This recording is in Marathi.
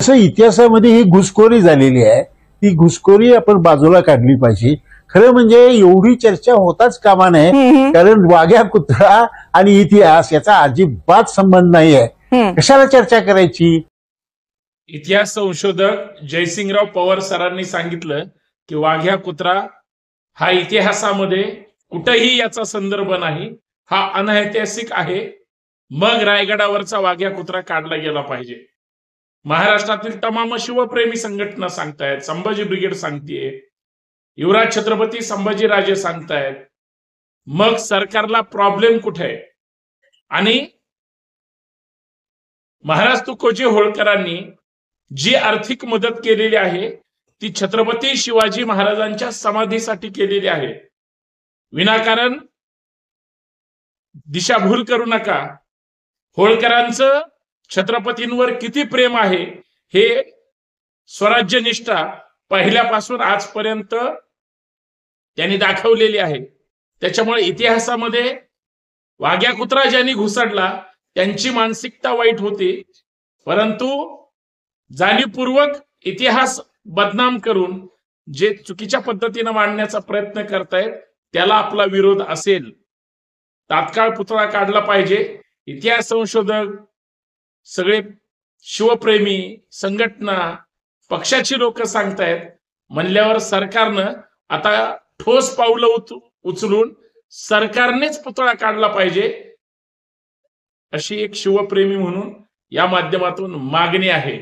तसं इतिहासामध्ये ही घुसखोरी झालेली आहे, ती घुसखोरी आपण बाजूला काढली पाहिजे. खरं म्हणजे एवढी चर्चा होताच कामा नये, कारण वाघ्या कुत्रा आणि इतिहास याचा अजिबात संबंध नाही आहे. कशाला चर्चा करायची. इतिहास संशोधक जयसिंगराव पवार सरांनी सांगितलं की वाघ्या कुत्रा हा इतिहासामध्ये कुठेही याचा संदर्भ नाही, हा अनैतिहासिक आहे. मग रायगडावरचा वाघ्या कुत्रा काढला गेला पाहिजे. महाराष्ट्रातील तमाम शिवप्रेमी संघटना सांगतायत, संभाजी ब्रिगेड सांगतेय, युवराज छत्रपती संभाजीराजे सांगतायत. मग सरकारला प्रॉब्लेम कुठे आहे? आणि महाराज तुकोजी होळकरांनी जी आर्थिक मदत केलेली आहे ती छत्रपती शिवाजी महाराजांच्या समाधीसाठी केलेली आहे. विनाकारण दिशाभूल करू नका. होळकरांचं छत्रपतींवर किती प्रेम आहे हे स्वराज्यनिष्ठा पहिल्यापासून आजपर्यंत त्यांनी दाखवलेली आहे. त्याच्यामुळे इतिहासामध्ये वाघ्या कुत्रा ज्यांनी घुसडला त्यांची मानसिकता वाईट होती, परंतु जाणीवपूर्वक इतिहास बदनाम करून जे चुकीच्या पद्धतीने मांडण्याचा प्रयत्न करतायत त्याला आपला विरोध असेल. तात्काळ पुतळा काढला पाहिजे. इतिहास संशोधक, सगळे शिवप्रेमी संघटना, पक्षाची लोक सांगतायत म्हणल्यावर सरकारनं आता ठोस पावलं उचलून सरकारनेच पुतळा काढला पाहिजे, अशी एक शिवप्रेमी म्हणून या माध्यमातून मागणी आहे.